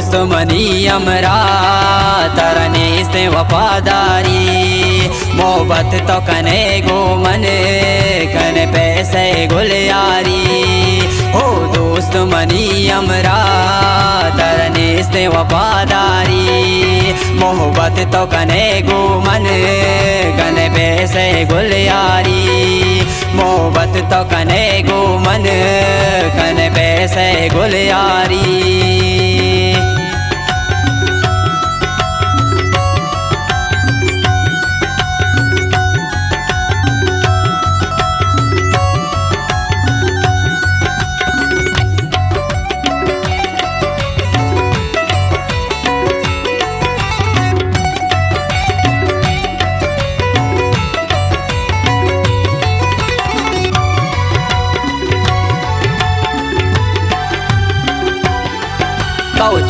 दोस्त मनी हमरा तरने से वफादारी मोहब्बत तो कने गो मन कने पैसे गुलियारी हो दोस्त मनी हमरा तरने से वफादारी मोहब्बत तो कने गो मन कने पैसे गुलियारी मोहब्बत तो कने गो मन कने पैसे गुलियारी।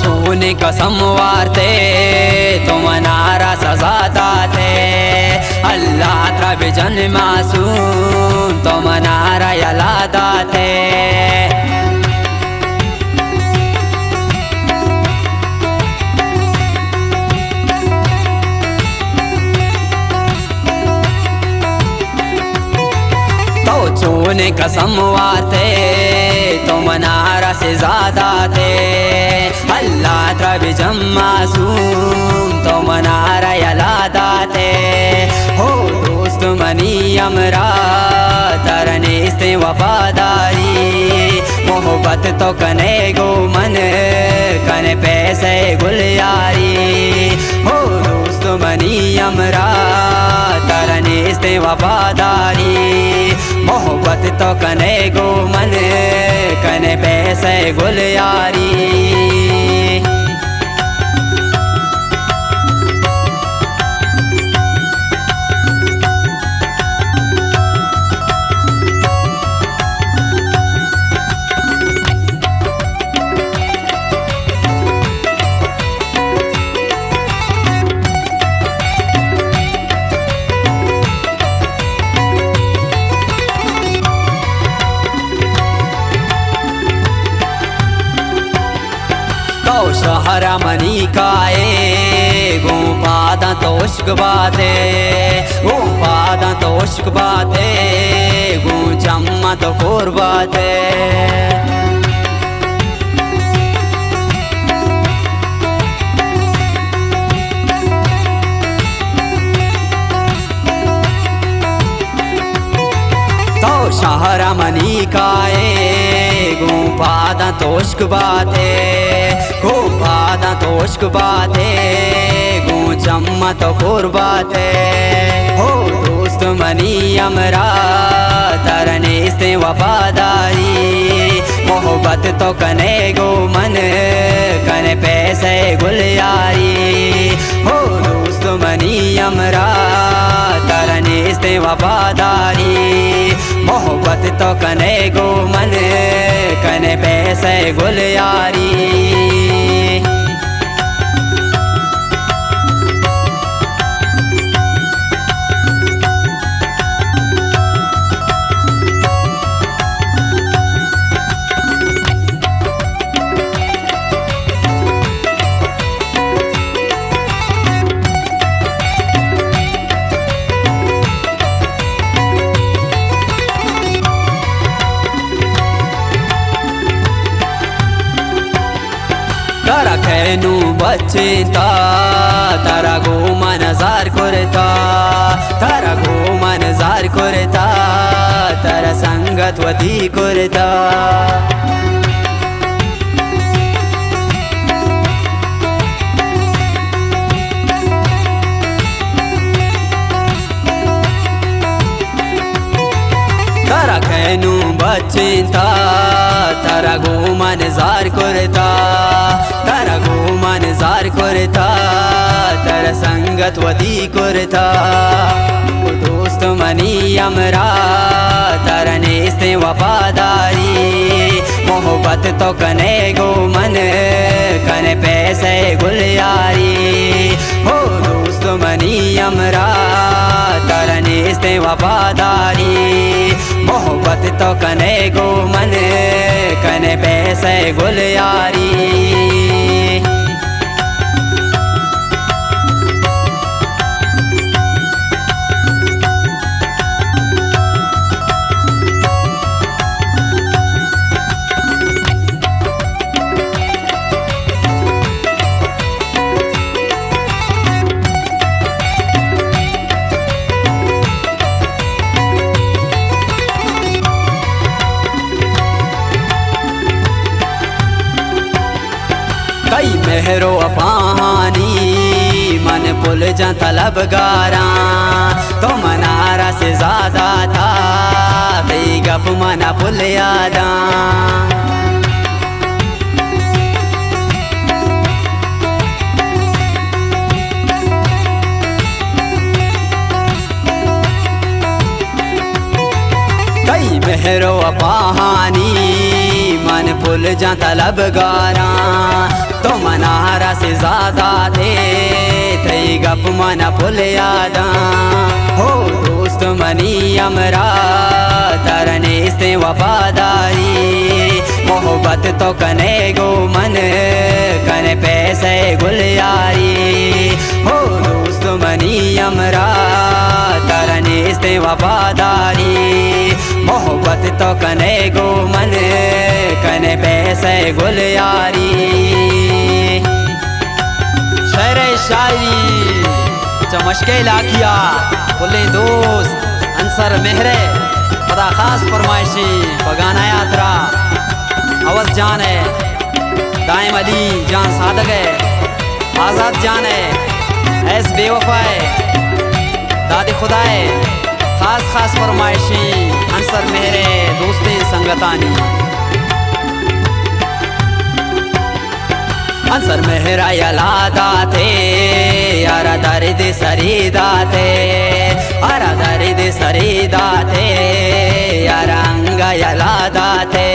छूने कसम वारते तुम नारा सजाता थे अल्लाह त्रब जन मासूम तुम नारा यलादा थे तो छूने कसम वारते तुम नारा से ज्यादा थे अल्लाह त्रब जम मासूम तो मनारा यलादा थे हो दोस्त मनी हमरा तरने से वफादारी मोहब्बत तो कने गो मन कने पैसे गुलियारी हो दोस्त मनी हमरा तरने से वफादारी मोहब्बत तो कने गो मन कने पैसे गुलियारी। शहरा मनी काए गो पादा तोश्क बाते गो पादा तोश्क बाते गो जम्मा तो कोर बाते तो शहरा मनी काए गो पादा तोश्क बाते गो पादा तोश्क बाते गो जम्मा तो कोर बाते हो दोस्त मनी हमरा तरने से वफादारी मोहब्बत तो कने गो मन कने पैसे गुलियारी हो दोस्त मनी हमरा तरने से वफादारी मोहब्बत तो कने गो मन कने पैसे गुलियारी। तारा खेनू बच्चेता तारा गो मनजार करता तारा गो मनजार करता तारा संगत वती करता तारा खेनू बच्चेता तारा गो मनजार करता तारा गो मनजार करता तारा संगत वती करता दोस्त मनी हमरा तरने से वफादारी मोहब्बत तो कने गो मन कने पैसे गुलियारी हो दोस्त मनी हमरा तरने से वफादारी मोहब्बत तो कने गो मन कने पैसे गुलियारी। कई मेहरो अपानी मन पुल जा तलबगारा तो मनारा से ज्यादा था कई गप मना पुल यादा कई मेहरो अपानी मन पुल जा तलबगारा तो मनारा से ज्यादा थे थई गप मना पुल यादा हो दोस्त मनी अमरा तरने से वफादारी मोहब्बत तो कने गो मन कने पैसे गुलयारी हो दोस्त मनी अमरा तरने से वफादारी मोहब्बत तो कने गो मन कने पैसे गुलयारी शेर शायरी चमशके लाखिया बोले दोस्त अंसर मेहरे खुदा खास फरमाइशी बगाना यात्रा अवस जान है दाइम अली जान सादक है आज़ाद जान है ऐस बेवफा है दादी खुदा है खास खास फरमाइशी अंसर मेहरे दोस्तें संगतानी अंसर मेहरा यलादा थे यारा दर्द सरीदा थे यारा दर्द सरीदा थे यारा अंगा यलादा थे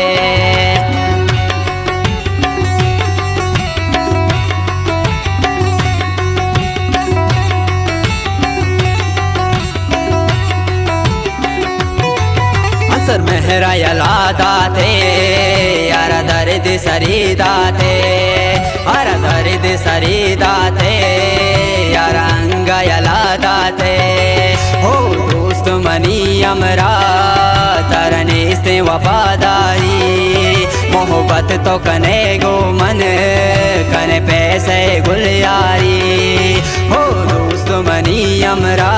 अंसर मेहरा यलादा थे यारा दर्द सरीदा थे यारा दर्द सरीदा थे यारा अंगा यलादा थे हो दोस्त मनी अमरा तरने से वफादारी मोहब्बत तो कने गो मन कने पैसे गुलयारी हो दोस्त मनी अमरा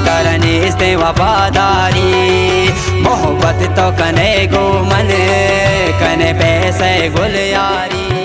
तरने से वफादारी मोहब्बत तो कने गो मन कने पैसे गुलयारी।